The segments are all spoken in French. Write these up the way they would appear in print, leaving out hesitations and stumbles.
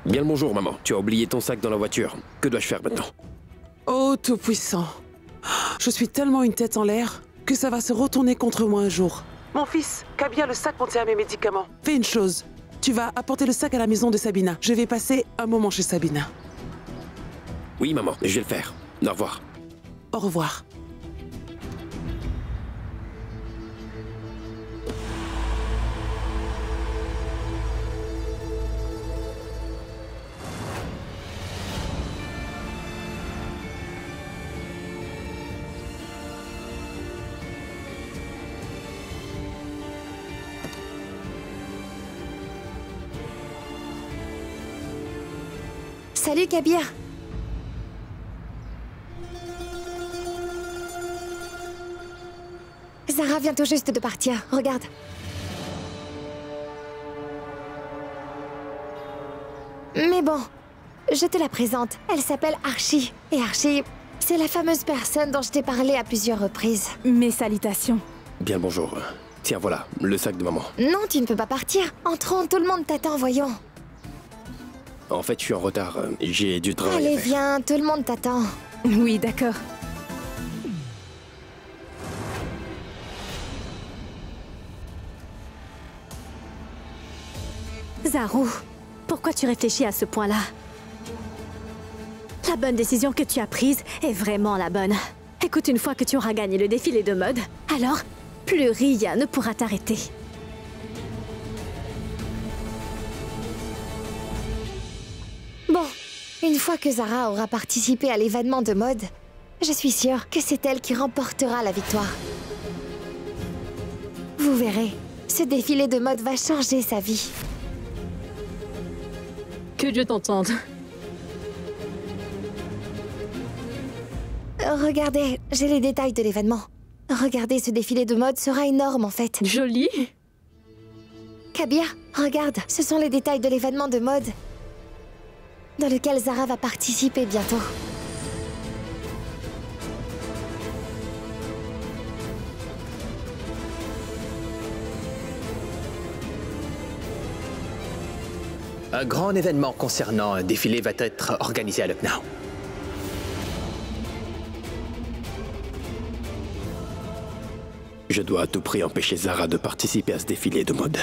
Bien le bonjour, maman. Tu as oublié ton sac dans la voiture. Que dois-je faire maintenant? Oh, Tout-Puissant. Je suis tellement une tête en l'air que ça va se retourner contre moi un jour. Mon fils, Kabir, le sac contient mes médicaments. Fais une chose. Tu vas apporter le sac à la maison de Sabina. Je vais passer un moment chez Sabina. Oui, maman. Je vais le faire. Au revoir. Au revoir. Salut Kabir. Zara vient tout juste de partir, regarde. Mais bon, je te la présente. Elle s'appelle Archie. Et Archie, c'est la fameuse personne dont je t'ai parlé à plusieurs reprises. Mes salutations. Bien le bonjour. Tiens, voilà, le sac de maman. Non, tu ne peux pas partir. Entrons, tout le monde t'attend, voyons. En fait, je suis en retard. J'ai du travail Allez, à faire. viens, tout le monde t'attend. Oui, d'accord. Zaru, pourquoi tu réfléchis à ce point-là? La bonne décision que tu as prise est vraiment la bonne. Écoute, une fois que tu auras gagné le défilé de mode, alors plus rien ne pourra t'arrêter. Bon, une fois que Zara aura participé à l'événement de mode, je suis sûre que c'est elle qui remportera la victoire. Vous verrez, ce défilé de mode va changer sa vie. Que Dieu t'entende. Regardez, j'ai les détails de l'événement. Regardez, ce défilé de mode sera énorme en fait. Joli. Kabir, regarde, ce sont les détails de l'événement de mode dans lequel Zara va participer bientôt. Un grand événement concernant un défilé va être organisé à Lucknow. Je dois à tout prix empêcher Zara de participer à ce défilé de mode.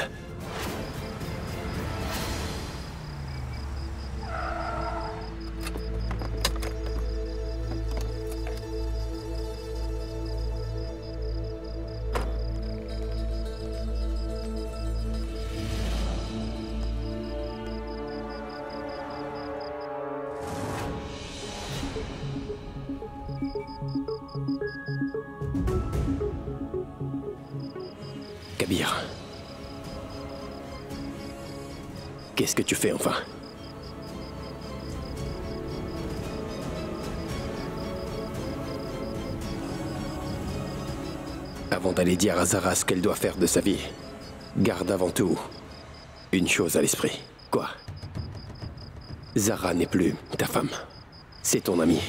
Kabir. Qu'est-ce que tu fais enfin? Avant d'aller dire à Zara ce qu'elle doit faire de sa vie, garde avant tout une chose à l'esprit. Quoi? Zara n'est plus ta femme. C'est ton amie.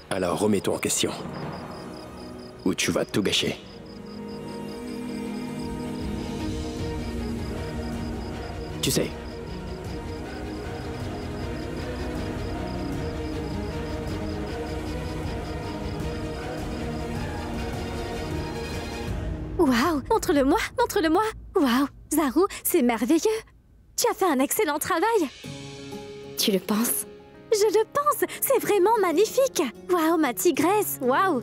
Alors remets-toi en question. Ou tu vas tout gâcher. Tu sais. Waouh, montre-le-moi, montre-le-moi. Waouh, Zaru, c'est merveilleux. Tu as fait un excellent travail. Tu le penses? Je le pense, c'est vraiment magnifique. Waouh, ma tigresse, waouh.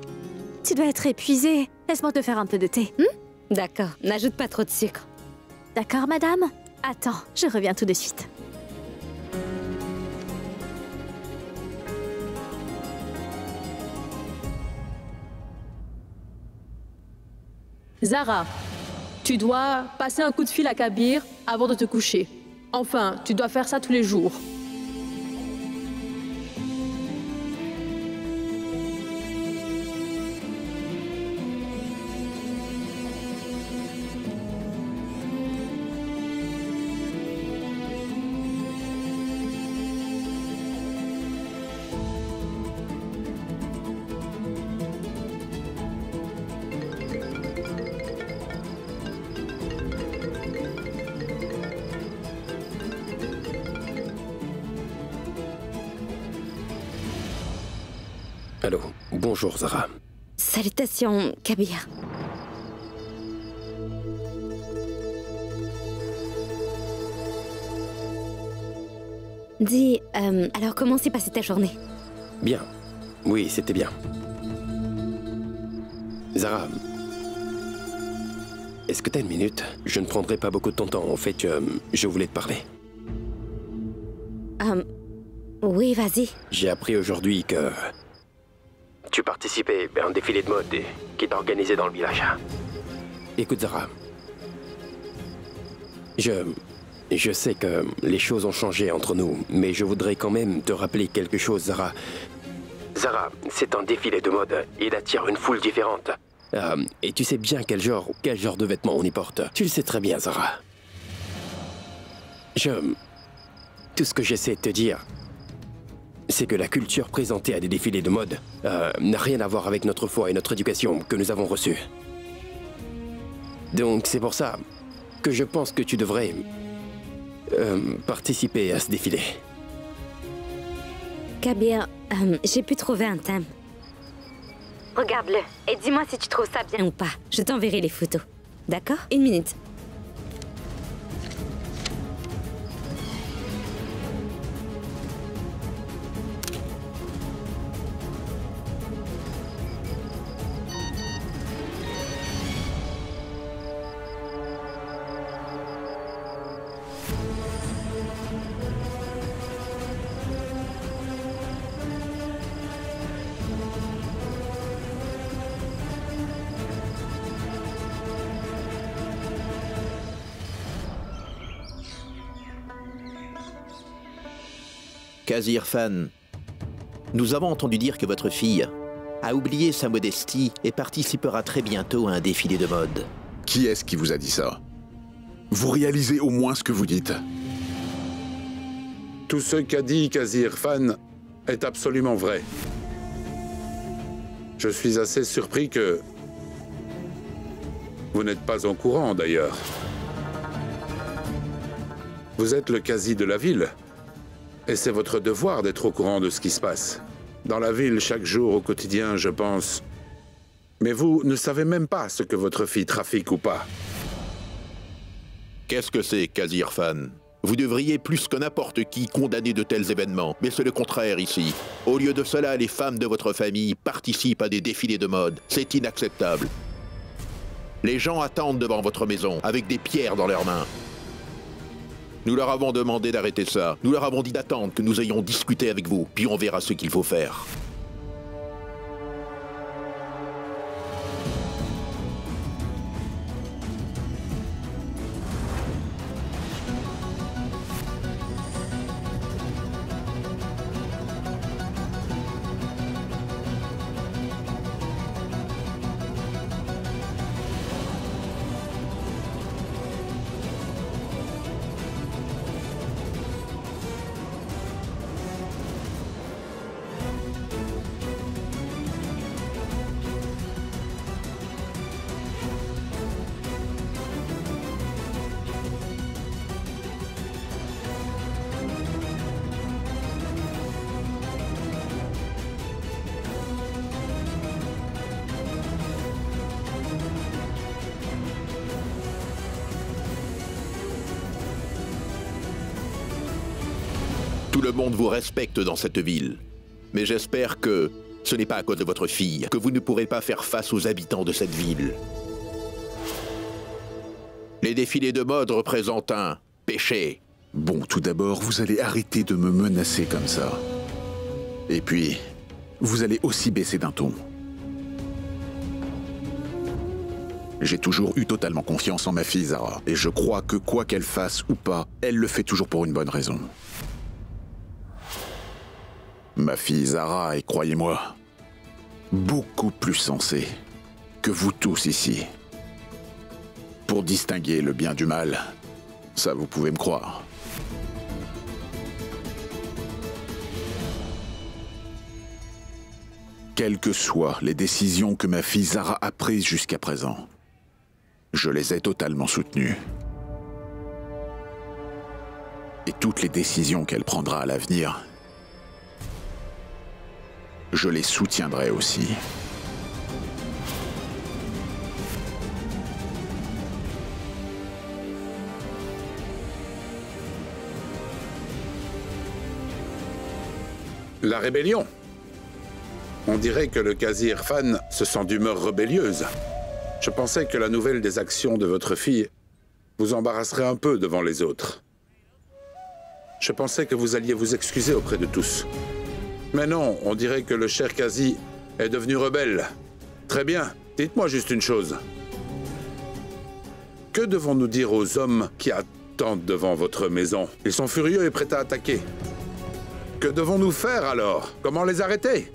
Tu dois être épuisée. Laisse-moi te faire un peu de thé. D'accord, n'ajoute pas trop de sucre. D'accord, madame? Attends, je reviens tout de suite. Zara, tu dois passer un coup de fil à Kabir avant de te coucher. Enfin, tu dois faire ça tous les jours. Allô, bonjour Zara. Salutations, Kabir. Dis, alors comment s'est passée ta journée? Bien. Oui, c'était bien. Zara, est-ce que t'as une minute? Je ne prendrai pas beaucoup de ton temps. En fait, je voulais te parler. Oui, vas-y. J'ai appris aujourd'hui que... tu participais à un défilé de mode qui est organisé dans le village. Écoute, Zara. Je sais que les choses ont changé entre nous, mais je voudrais quand même te rappeler quelque chose, Zara. Zara, c'est un défilé de mode. Il attire une foule différente. Et tu sais bien quel genre de vêtements on y porte. Tu le sais très bien, Zara. Tout ce que j'essaie de te dire, c'est que la culture présentée à des défilés de mode n'a rien à voir avec notre foi et notre éducation que nous avons reçue. Donc c'est pour ça que je pense que tu devrais participer à ce défilé. Kabir, j'ai pu trouver un thème. Regarde-le et dis-moi si tu trouves ça bien ou pas. Je t'enverrai les photos. D'accord? Une minute. Qasir Fan, nous avons entendu dire que votre fille a oublié sa modestie et participera très bientôt à un défilé de mode. Qui est-ce qui vous a dit ça? Vous réalisez au moins ce que vous dites? Tout ce qu'a dit Qasir Fan est absolument vrai. Je suis assez surpris que... vous n'êtes pas au courant, d'ailleurs. Vous êtes le quasi de la ville. Et c'est votre devoir d'être au courant de ce qui se passe. Dans la ville, chaque jour, au quotidien, je pense. Mais vous ne savez même pas ce que votre fille trafique ou pas. Qu'est-ce que c'est, Qasir Fan? Vous devriez plus que n'importe qui condamner de tels événements, mais c'est le contraire ici. Au lieu de cela, les femmes de votre famille participent à des défilés de mode. C'est inacceptable. Les gens attendent devant votre maison, avec des pierres dans leurs mains. Nous leur avons demandé d'arrêter ça. Nous leur avons dit d'attendre que nous ayons discuté avec vous, puis on verra ce qu'il faut faire. Tout le monde vous respecte dans cette ville. Mais j'espère que ce n'est pas à cause de votre fille que vous ne pourrez pas faire face aux habitants de cette ville. Les défilés de mode représentent un péché. Bon, tout d'abord, vous allez arrêter de me menacer comme ça. Et puis, vous allez aussi baisser d'un ton. J'ai toujours eu totalement confiance en ma fille Zara. Et je crois que quoi qu'elle fasse ou pas, elle le fait toujours pour une bonne raison. Ma fille Zara est, croyez-moi, beaucoup plus sensée que vous tous ici. Pour distinguer le bien du mal, ça vous pouvez me croire. Quelles que soient les décisions que ma fille Zara a prises jusqu'à présent, je les ai totalement soutenues. Et toutes les décisions qu'elle prendra à l'avenir, je les soutiendrai aussi. La rébellion. On dirait que le Qazi Irfan se sent d'humeur rébellieuse. Je pensais que la nouvelle des actions de votre fille vous embarrasserait un peu devant les autres. Je pensais que vous alliez vous excuser auprès de tous. Mais non, on dirait que le cher Qazi est devenu rebelle. Très bien, dites-moi juste une chose. Que devons-nous dire aux hommes qui attendent devant votre maison? Ils sont furieux et prêts à attaquer. Que devons-nous faire alors? Comment les arrêter?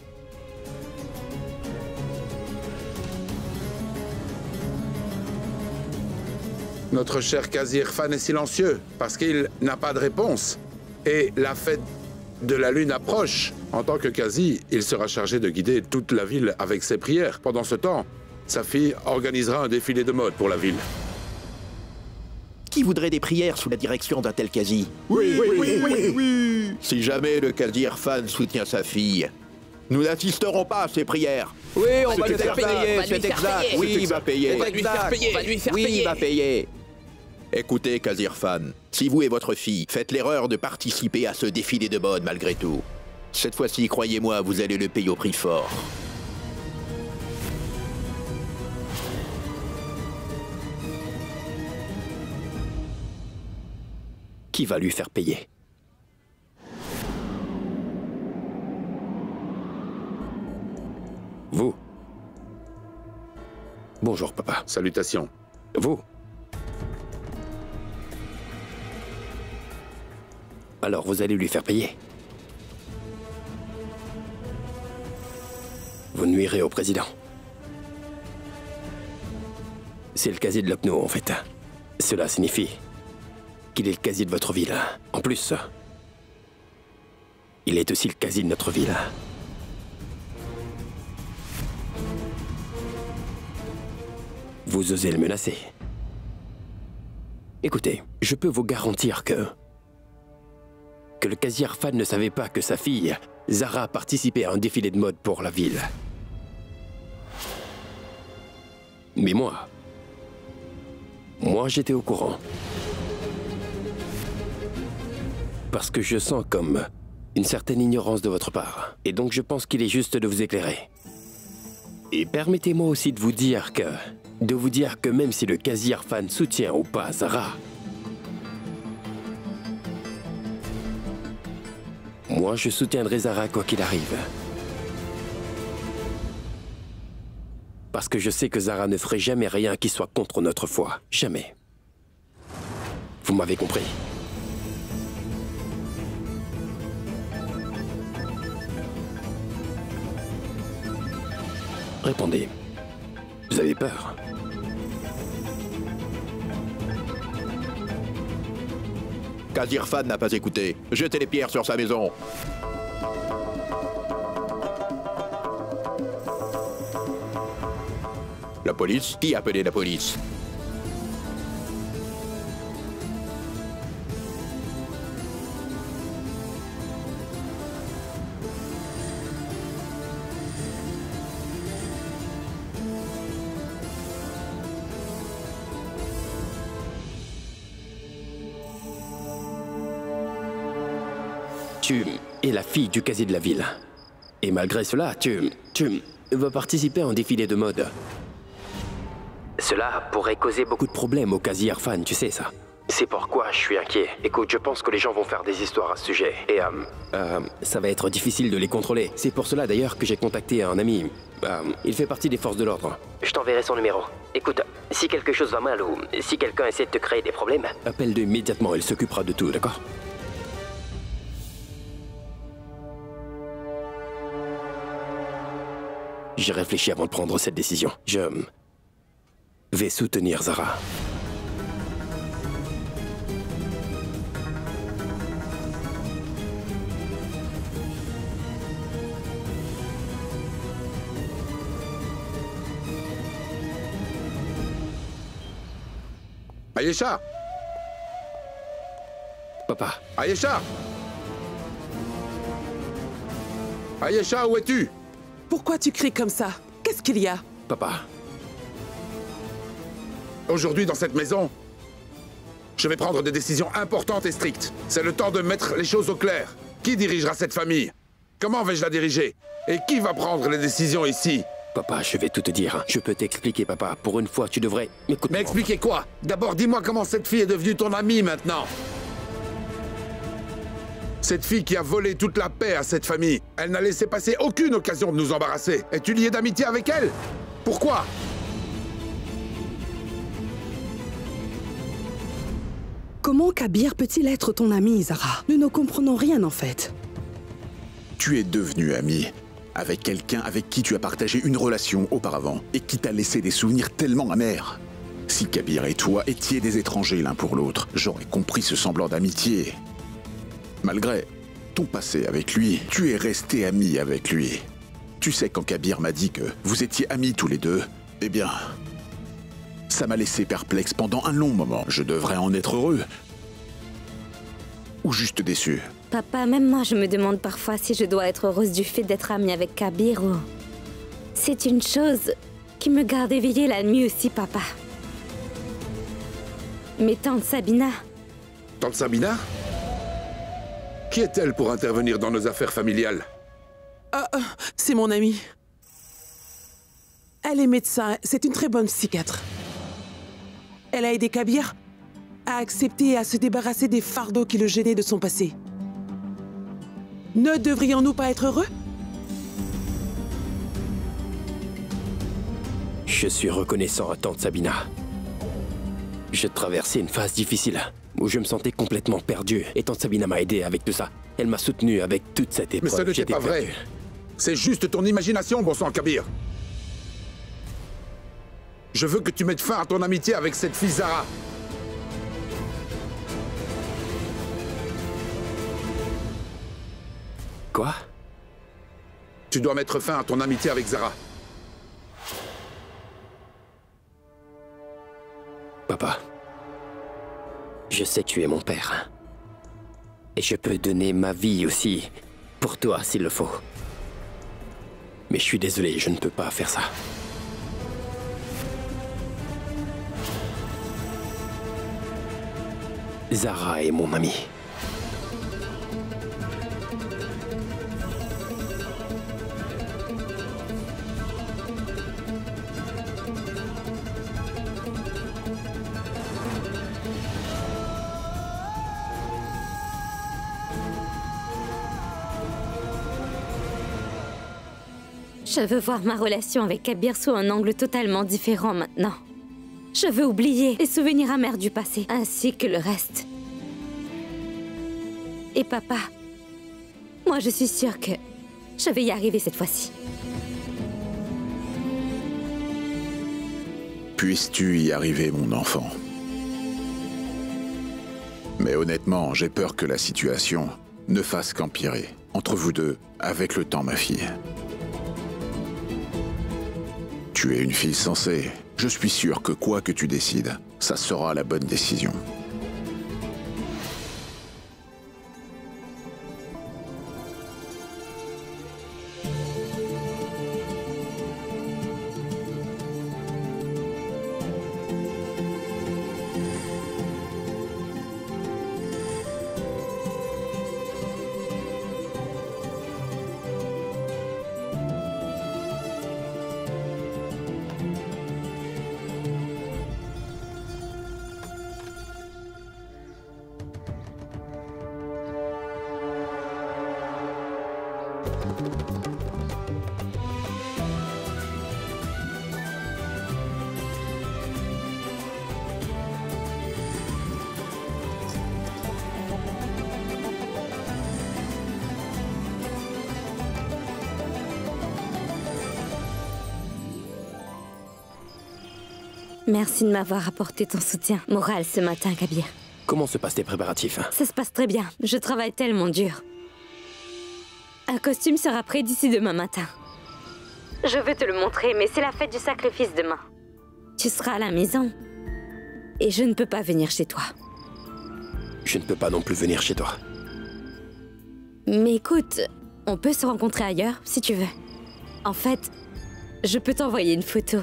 Notre cher Qazi Irfan est silencieux parce qu'il n'a pas de réponse. Et la fête de la lune approche. En tant que Qazi, il sera chargé de guider toute la ville avec ses prières. Pendant ce temps, sa fille organisera un défilé de mode pour la ville. Qui voudrait des prières sous la direction d'un tel Qazi? Oui. Si jamais le Qazi Irfan soutient sa fille, nous n'assisterons pas à ses prières. Oui, on va lui faire payer, c'est exact. Oui, il va payer. On va lui faire payer. Oui, il va payer. Écoutez, Qazi Irfan, si vous et votre fille faites l'erreur de participer à ce défilé de mode malgré tout, cette fois-ci, croyez-moi, vous allez le payer au prix fort. Qui va lui faire payer? Vous. Bonjour, papa. Salutations. Vous. Alors, vous allez lui faire payer. Vous nuirez au président. C'est le Qazi de Lokhno, en fait. Cela signifie qu'il est le Qazi de votre ville. En plus, il est aussi le Qazi de notre ville. Vous osez le menacer. Écoutez, je peux vous garantir que le Qazi Irfan ne savait pas que sa fille, Zara, participait à un défilé de mode pour la ville. Mais moi, j'étais au courant. Parce que je sens comme une certaine ignorance de votre part. Et donc je pense qu'il est juste de vous éclairer. Et permettez-moi aussi de vous dire que même si le Qazi Irfan soutient ou pas Zara, moi je soutiendrai Zara quoi qu'il arrive. Parce que je sais que Zara ne ferait jamais rien qui soit contre notre foi. Jamais. Vous m'avez compris. Répondez. Vous avez peur? Qazi Irfan n'a pas écouté. Jetez les pierres sur sa maison. La police? Qui a appelé la police? Tu es la fille du Qazi de la ville. Et malgré cela, tu veux participer à un défilé de mode. Cela pourrait causer beaucoup de problèmes au Qazi Irfan, tu sais ça. C'est pourquoi je suis inquiet. Écoute, je pense que les gens vont faire des histoires à ce sujet. Et ça va être difficile de les contrôler. C'est pour cela d'ailleurs que j'ai contacté un ami. Il fait partie des forces de l'ordre. Je t'enverrai son numéro. Écoute, si quelque chose va mal ou si quelqu'un essaie de te créer des problèmes, appelle-le immédiatement, il s'occupera de tout, d'accord? J'ai réfléchi avant de prendre cette décision. Je vais soutenir Zara. Ayesha! Papa. Ayesha! Ayesha, où es-tu? Pourquoi tu cries comme ça? Qu'est-ce qu'il y a? Papa. Aujourd'hui, dans cette maison, je vais prendre des décisions importantes et strictes. C'est le temps de mettre les choses au clair. Qui dirigera cette famille? Comment vais-je la diriger? Et qui va prendre les décisions ici? Papa, je vais tout te dire. Je peux t'expliquer, papa. Pour une fois, tu devrais... m'écouter. Mais expliquer quoi? D'abord, dis-moi comment cette fille est devenue ton amie maintenant. Cette fille qui a volé toute la paix à cette famille. Elle n'a laissé passer aucune occasion de nous embarrasser. Es-tu lié d'amitié avec elle? Pourquoi? Comment Kabir peut-il être ton ami, Zara? Nous ne comprenons rien en fait. Tu es devenu ami avec quelqu'un avec qui tu as partagé une relation auparavant et qui t'a laissé des souvenirs tellement amers. Si Kabir et toi étiez des étrangers l'un pour l'autre, j'aurais compris ce semblant d'amitié. Malgré ton passé avec lui, tu es resté ami avec lui. Tu sais, quand Kabir m'a dit que vous étiez amis tous les deux, eh bien, ça m'a laissé perplexe pendant un long moment. Je devrais en être heureux. Ou juste déçu. Papa, même moi, je me demande parfois si je dois être heureuse du fait d'être amie avec Kabir ou... C'est une chose qui me garde éveillée la nuit aussi, papa. Mais tante Sabina... Tante Sabina? Qui est-elle pour intervenir dans nos affaires familiales? C'est mon amie. Elle est médecin, c'est une très bonne psychiatre. Elle a aidé Kabir à accepter et à se débarrasser des fardeaux qui le gênaient de son passé. Ne devrions-nous pas être heureux? Je suis reconnaissant à tante Sabina. Je traversais une phase difficile où je me sentais complètement perdu et tante Sabina m'a aidé avec tout ça. Elle m'a soutenu avec toute cette épreuve. Mais ça n'était pas vrai. C'est juste ton imagination, bon sang, Kabir. Je veux que tu mettes fin à ton amitié avec cette fille Zara. Quoi? Tu dois mettre fin à ton amitié avec Zara. Papa, je sais que tu es mon père. Et je peux donner ma vie aussi, pour toi s'il le faut. Mais je suis désolé, je ne peux pas faire ça. Zara est mon amie. Je veux voir ma relation avec Kabir sous un angle totalement différent maintenant. Je veux oublier les souvenirs amers du passé, ainsi que le reste. Et papa, moi je suis sûre que je vais y arriver cette fois-ci. Puisses-tu y arriver, mon enfant? Mais honnêtement, j'ai peur que la situation ne fasse qu'empirer. Entre vous deux, avec le temps, ma fille. Tu es une fille sensée. Je suis sûr que quoi que tu décides, ça sera la bonne décision. Merci de m'avoir apporté ton soutien moral ce matin, Kabir. Comment se passent tes préparatifs? Ça se passe très bien. Je travaille tellement dur. Un costume sera prêt d'ici demain matin. Je veux te le montrer, mais c'est la fête du sacrifice demain. Tu seras à la maison. Et je ne peux pas venir chez toi. Je ne peux pas non plus venir chez toi. Mais écoute, on peut se rencontrer ailleurs, si tu veux. En fait, je peux t'envoyer une photo.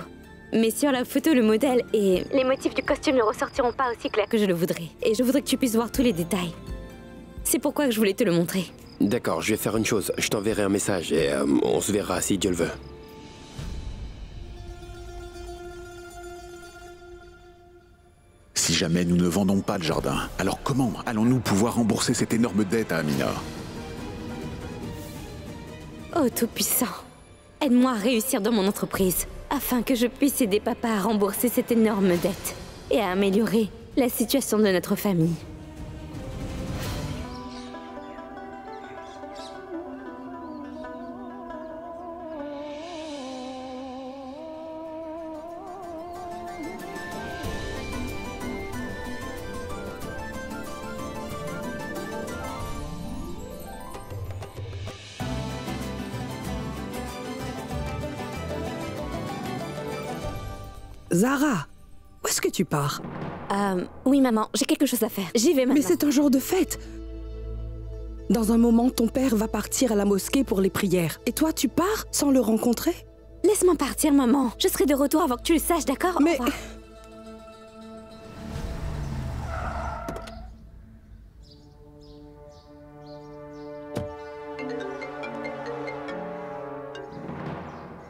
Mais sur la photo, le modèle et les motifs du costume ne ressortiront pas aussi clairs que je le voudrais. Et je voudrais que tu puisses voir tous les détails. C'est pourquoi je voulais te le montrer. D'accord, je vais faire une chose. Je t'enverrai un message et on se verra si Dieu le veut. Si jamais nous ne vendons pas le jardin, alors comment allons-nous pouvoir rembourser cette énorme dette à Amina? Oh, Tout-Puissant, aide-moi à réussir dans mon entreprise, afin que je puisse aider papa à rembourser cette énorme dette et à améliorer la situation de notre famille. Zara, où est-ce que tu pars? Oui, maman, j'ai quelque chose à faire. J'y vais maintenant. Mais c'est un jour de fête. Dans un moment, ton père va partir à la mosquée pour les prières. Et toi, tu pars sans le rencontrer? Laisse-moi partir, maman. Je serai de retour avant que tu le saches, d'accord? Mais...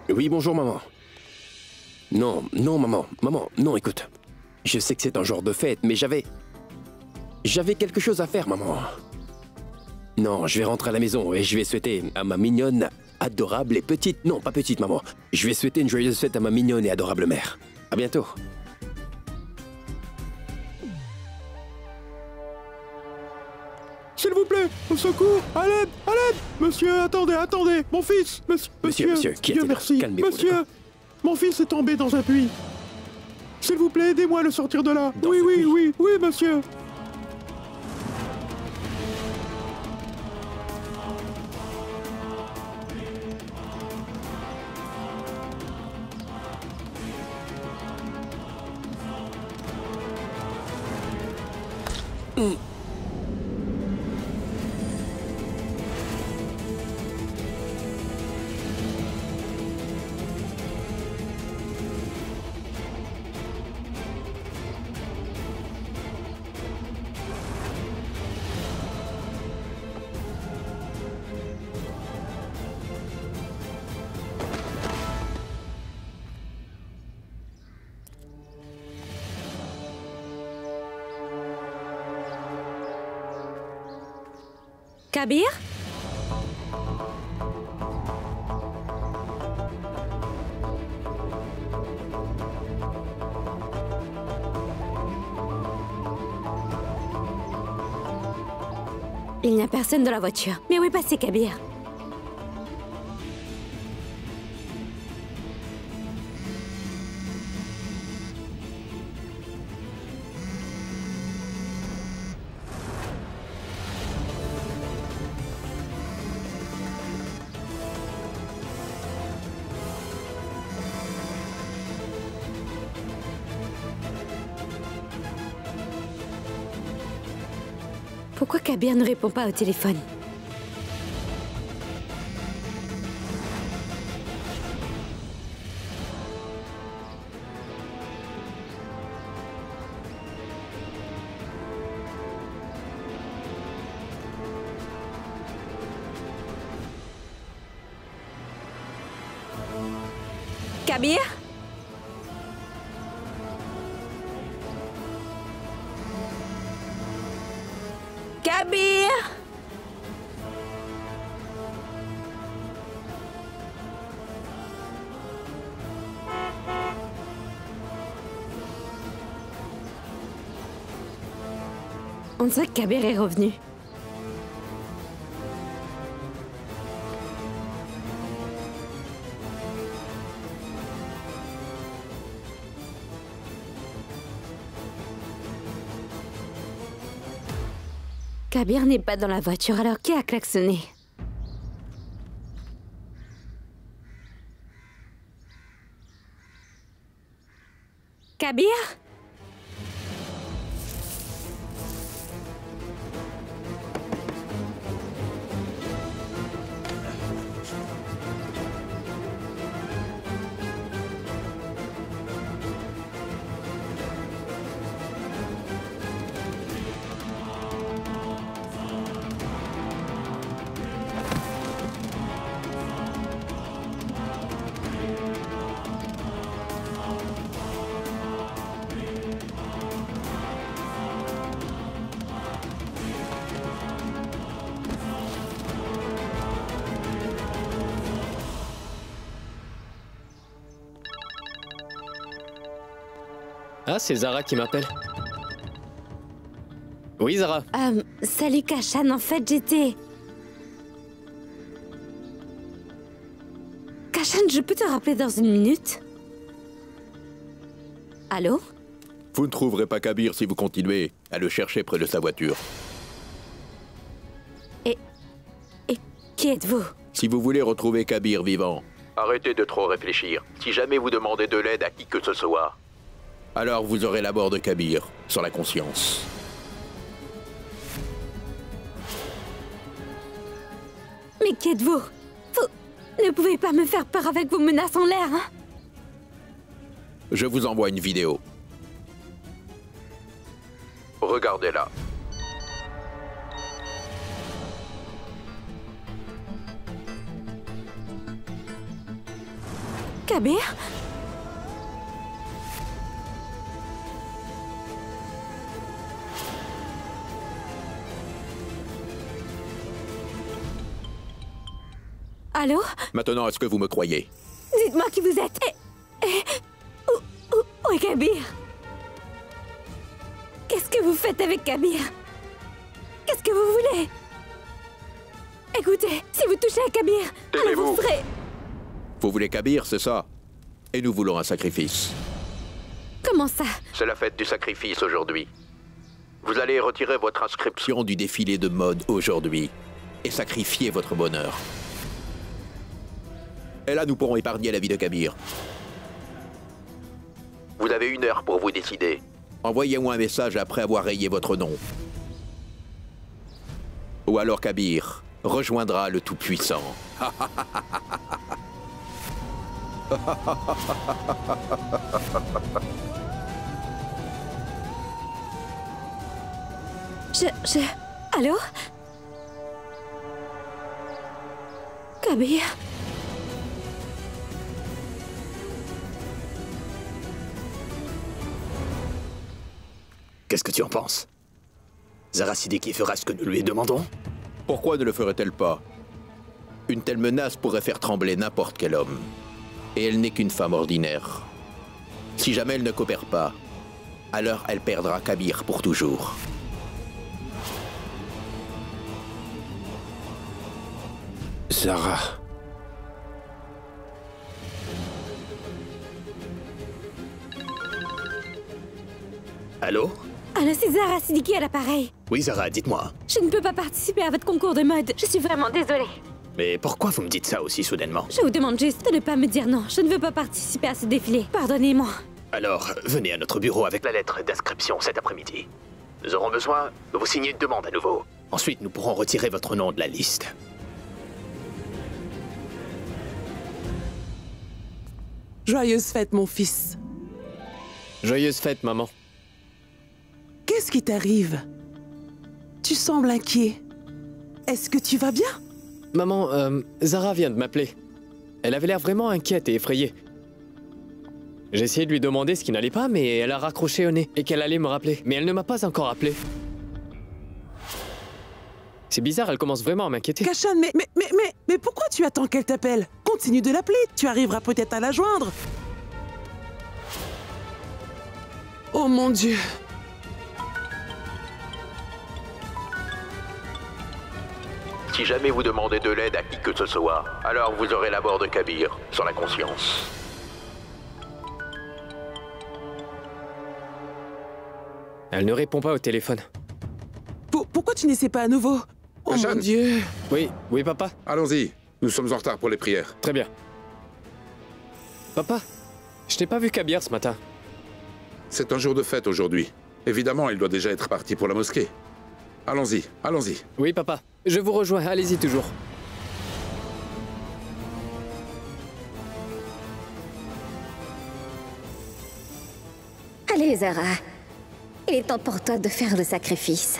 Oui, bonjour, maman. Non, non, maman. Maman, non, écoute. Je sais que c'est un jour de fête, mais j'avais quelque chose à faire, maman. Non, je vais rentrer à la maison et je vais souhaiter à ma mignonne, adorable et petite... Non, pas petite, maman. Je vais souhaiter une joyeuse fête à ma mignonne et adorable mère. À bientôt. S'il vous plaît, au secours, à l'aide, à l'aide. Monsieur, attendez, attendez, mon fils, monsieur, qui Dieu a-t-il? merci, Calmez-vous, monsieur, mon fils est tombé dans un puits. S'il vous plaît, aidez-moi à le sortir de là. Oui, oui, oui, oui, monsieur. Kabir? Il n'y a personne dans la voiture. Mais où est passé Kabir? Pourquoi Kabir ne répond pas au téléphone? Kabir? Kabir! On dirait que Kabir est revenu. Kabir n'est pas dans la voiture, alors qui a klaxonné? Kabir? Ah, c'est Zara qui m'appelle. Oui, Zara. Salut Kashan, en fait j'étais... Kashan, je peux te rappeler dans une minute? Allô? Vous ne trouverez pas Kabir si vous continuez à le chercher près de sa voiture. Et qui êtes-vous? Si vous voulez retrouver Kabir vivant, arrêtez de trop réfléchir. Si jamais vous demandez de l'aide à qui que ce soit, alors vous aurez la mort de Kabir sur la conscience. Mais qui êtes-vous? Vous ne pouvez pas me faire peur avec vos menaces en l'air, hein? Je vous envoie une vidéo. Regardez-la. Kabir? Allô? Maintenant, est-ce que vous me croyez? Dites-moi qui vous êtes. Où est Kabir? Qu'est-ce que vous faites avec Kabir? Qu'est-ce que vous voulez? Écoutez, si vous touchez à Kabir, alors vous serez... Vous voulez Kabir, c'est ça? Et nous voulons un sacrifice. Comment ça? C'est la fête du sacrifice aujourd'hui. Vous allez retirer votre inscription du défilé de mode aujourd'hui et sacrifier votre bonheur. Et là, nous pourrons épargner la vie de Kabir. Vous avez 1 heure pour vous décider. Envoyez-moi un message après avoir rayé votre nom. Ou alors Kabir rejoindra le Tout-Puissant. Allô? Kabir? Qu'est-ce que tu en penses? Zara Siddiqui fera ce que nous lui demandons? Pourquoi ne le ferait-elle pas? Une telle menace pourrait faire trembler n'importe quel homme. Et elle n'est qu'une femme ordinaire. Si jamais elle ne coopère pas, alors elle perdra Kabir pour toujours. Zara. Allô? Allô, c'est Zara Siddiqui à l'appareil. Oui, Zara, dites-moi. Je ne peux pas participer à votre concours de mode. Je suis vraiment désolée. Mais pourquoi vous me dites ça aussi soudainement? Je vous demande juste de ne pas me dire non. Je ne veux pas participer à ce défilé. Pardonnez-moi. Alors, venez à notre bureau avec la lettre d'inscription cet après-midi. Nous aurons besoin de vous signer une demande à nouveau. Ensuite, nous pourrons retirer votre nom de la liste. Joyeuse fête, mon fils. Joyeuse fête, maman. Qu'est-ce qui t'arrive? Tu sembles inquiet. Est-ce que tu vas bien? Maman, Zara vient de m'appeler. Elle avait l'air vraiment inquiète et effrayée. J'ai essayé de lui demander ce qui n'allait pas, mais elle a raccroché au nez et qu'elle allait me rappeler. Mais elle ne m'a pas encore appelé. C'est bizarre, elle commence vraiment à m'inquiéter. Kashan, mais pourquoi tu attends qu'elle t'appelle? Continue de l'appeler, tu arriveras peut-être à la joindre. Oh mon Dieu. Si jamais vous demandez de l'aide à qui que ce soit, alors vous aurez la mort de Kabir sur la conscience. Elle ne répond pas au téléphone. Pourquoi tu n'essaies pas à nouveau? Oh mon Dieu. Oui, papa. Allons-y, nous sommes en retard pour les prières. Très bien. Papa, je n'ai pas vu Kabir ce matin. C'est un jour de fête aujourd'hui. Évidemment, il doit déjà être parti pour la mosquée. Allons-y, allons-y. Oui, papa. Je vous rejoins, allez-y toujours. Allez, Zara. Il est temps pour toi de faire le sacrifice.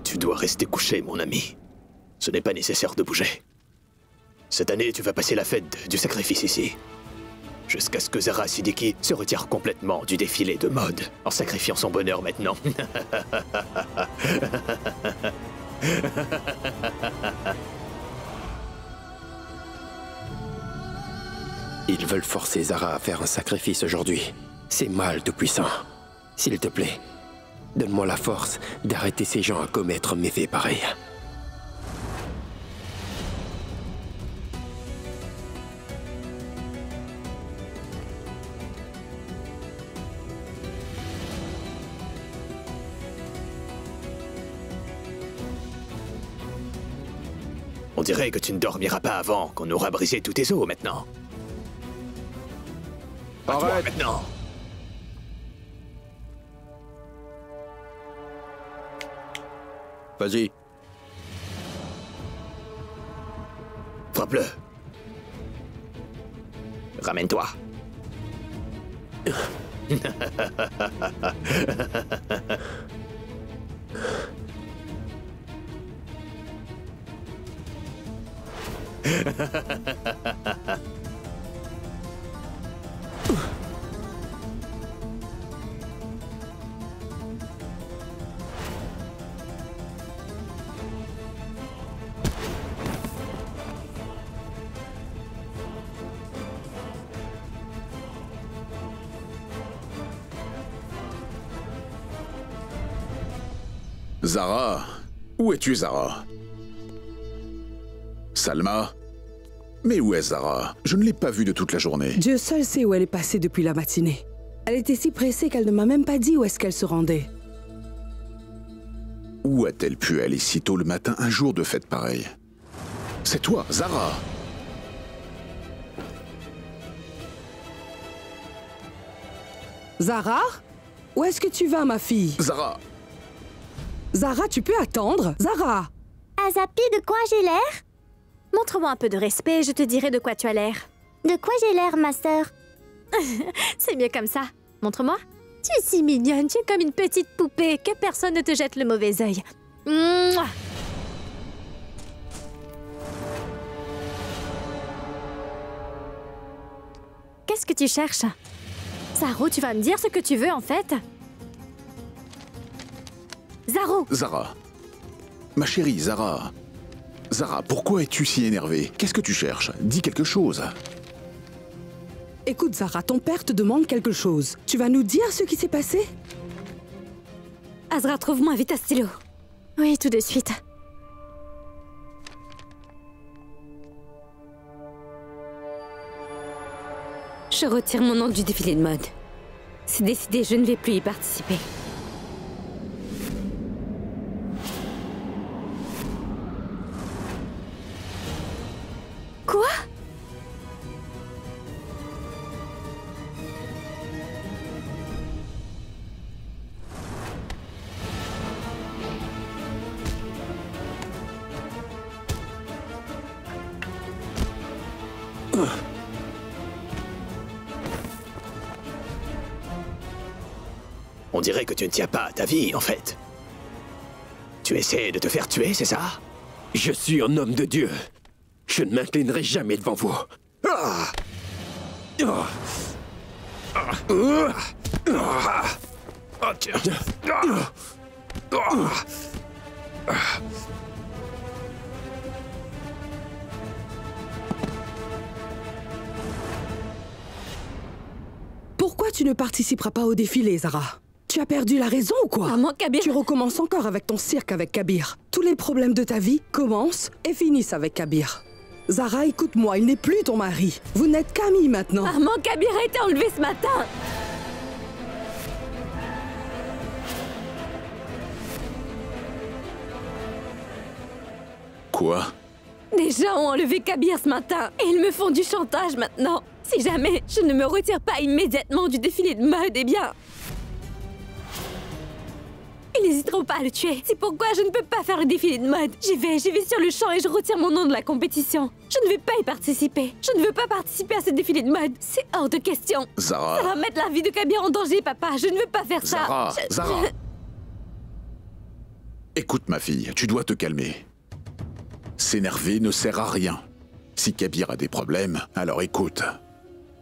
Tu dois rester couché, mon ami. Ce n'est pas nécessaire de bouger. Cette année, tu vas passer la fête du sacrifice ici. Jusqu'à ce que Zara Siddiqui se retire complètement du défilé de mode, en sacrifiant son bonheur maintenant. Ils veulent forcer Zara à faire un sacrifice aujourd'hui. C'est mal, Tout-Puissant. S'il te plaît, donne-moi la force d'arrêter ces gens à commettre méfaits pareils. On dirait que tu ne dormiras pas avant qu'on aura brisé tous tes os maintenant. Arrête maintenant. Vas-y. Frappe-le. Ramène-toi. Zara? Où es-tu, Zara? Salma? Mais où est Zara? Je ne l'ai pas vue de toute la journée. Dieu seul sait où elle est passée depuis la matinée. Elle était si pressée qu'elle ne m'a même pas dit où est-ce qu'elle se rendait. Où a-t-elle pu aller si tôt le matin un jour de fête pareil? C'est toi, Zara! Zara? Où est-ce que tu vas, ma fille? Zara! Zara, tu peux attendre? Zara! Azapi, de quoi j'ai l'air? Montre-moi un peu de respect et je te dirai de quoi tu as l'air. De quoi j'ai l'air, ma sœur? C'est mieux comme ça. Montre-moi. Tu es si mignonne, tu es comme une petite poupée, que personne ne te jette le mauvais œil. Mouah. Qu'est-ce que tu cherches? Zaro, tu vas me dire ce que tu veux en fait? Zaro! Zara. Ma chérie, Zara. Zara, pourquoi es-tu si énervée? Qu'est-ce que tu cherches? Dis quelque chose. Écoute, Zara, ton père te demande quelque chose. Tu vas nous dire ce qui s'est passé? Azra, trouve-moi vite un stylo. Oui, tout de suite. Je retire mon nom du défilé de mode. C'est décidé, je ne vais plus y participer. Quoi? On dirait que tu ne tiens pas à ta vie, en fait. Tu essaies de te faire tuer, c'est ça? Je suis un homme de Dieu. Je ne m'inclinerai jamais devant vous. Ah! Ah! Ah! Tiens. Pourquoi tu ne participeras pas au défilé, Zara? Tu as perdu la raison ou quoi? Maman, Kabir... Tu recommences encore avec ton cirque avec Kabir. Tous les problèmes de ta vie commencent et finissent avec Kabir. Zara, écoute-moi, il n'est plus ton mari. Vous n'êtes qu'amis maintenant. Maman, Kabir a été enlevé ce matin. Quoi? Des gens ont enlevé Kabir ce matin et ils me font du chantage maintenant. Si jamais je ne me retire pas immédiatement du défilé de mode, eh bien... Ils n'hésiteront pas à le tuer. C'est pourquoi je ne peux pas faire le défilé de mode. J'y vais sur le champ et je retire mon nom de la compétition. Je ne vais pas y participer. Je ne veux pas participer à ce défilé de mode. C'est hors de question. Zara... Ça va mettre la vie de Kabir en danger, papa. Je ne veux pas faire Zara, ça. Zara... Écoute, ma fille, tu dois te calmer. S'énerver ne sert à rien. Si Kabir a des problèmes, alors écoute.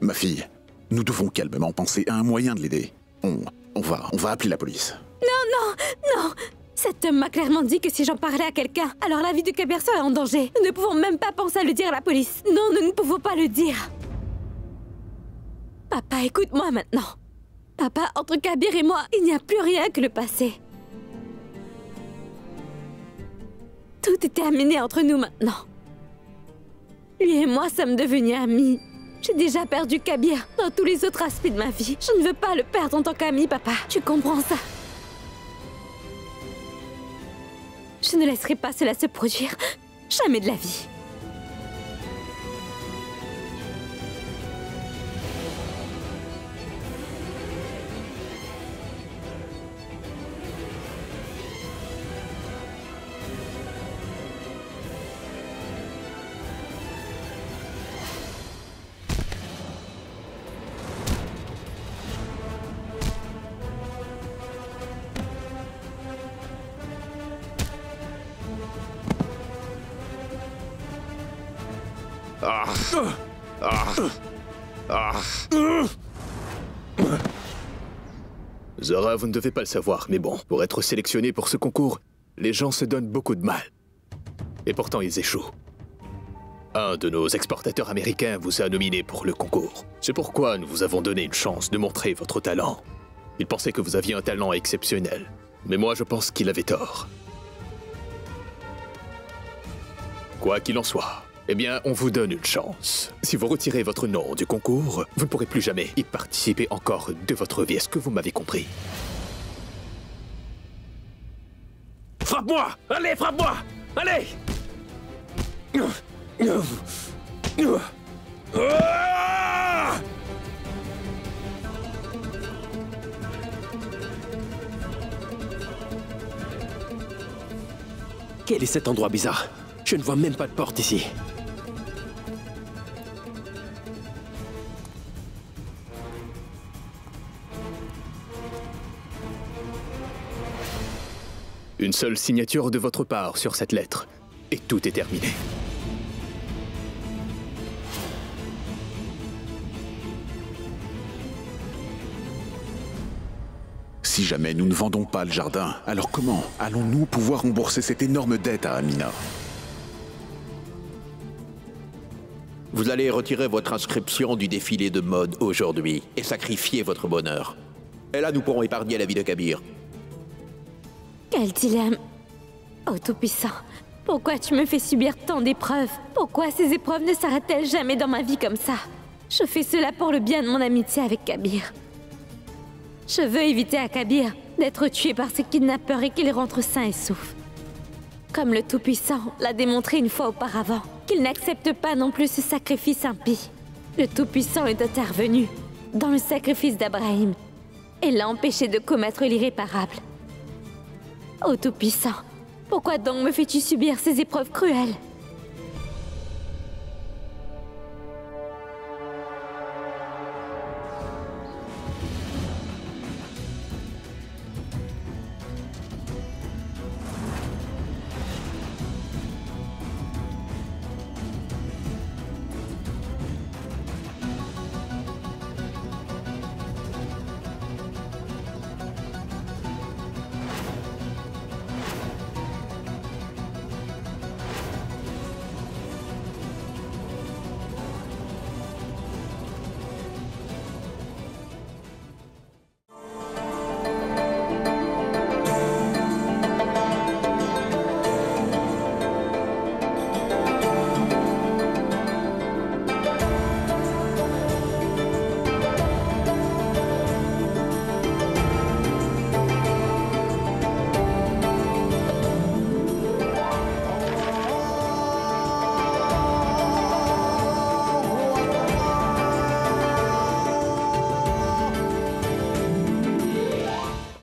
Ma fille, nous devons calmement penser à un moyen de l'aider. On va appeler la police. Non. Cet homme m'a clairement dit que si j'en parlais à quelqu'un, alors la vie de Kabir serait en danger. Nous ne pouvons même pas penser à le dire à la police. Non, nous ne pouvons pas le dire. Papa, écoute-moi maintenant. Papa, entre Kabir et moi, il n'y a plus rien que le passé. Tout est terminé entre nous maintenant. Lui et moi sommes devenus amis. J'ai déjà perdu Kabir dans tous les autres aspects de ma vie. Je ne veux pas le perdre en tant qu'ami, papa. Tu comprends ça? Je ne laisserai pas cela se produire. Jamais de la vie. Zara, vous ne devez pas le savoir, mais bon, pour être sélectionné pour ce concours, les gens se donnent beaucoup de mal. Et pourtant, ils échouent. Un de nos exportateurs américains vous a nominé pour le concours. C'est pourquoi nous vous avons donné une chance de montrer votre talent. Il pensait que vous aviez un talent exceptionnel, mais moi je pense qu'il avait tort. Quoi qu'il en soit, eh bien, on vous donne une chance. Si vous retirez votre nom du concours, vous ne pourrez plus jamais y participer encore de votre vie. Est-ce que vous m'avez compris? Frappe-moi! Allez, frappe-moi! Allez! Quel est cet endroit bizarre? Je ne vois même pas de porte ici. Une seule signature de votre part sur cette lettre, et tout est terminé. Si jamais nous ne vendons pas le jardin, alors comment allons-nous pouvoir rembourser cette énorme dette à Amina? Vous allez retirer votre inscription du défilé de mode aujourd'hui et sacrifier votre bonheur. Et là, nous pourrons épargner la vie de Kabir. Quel dilemme. Oh Tout-Puissant, pourquoi tu me fais subir tant d'épreuves? Pourquoi ces épreuves ne s'arrêtent-elles jamais dans ma vie comme ça? Je fais cela pour le bien de mon amitié avec Kabir. Je veux éviter à Kabir d'être tué par ce kidnappeur et qu'il rentre sain et sauf. Comme le Tout-Puissant l'a démontré une fois auparavant, qu'il n'accepte pas non plus ce sacrifice impie. Le Tout-Puissant est intervenu dans le sacrifice d'Abraham et l'a empêché de commettre l'irréparable. Ô Tout-Puissant, pourquoi donc me fais-tu subir ces épreuves cruelles?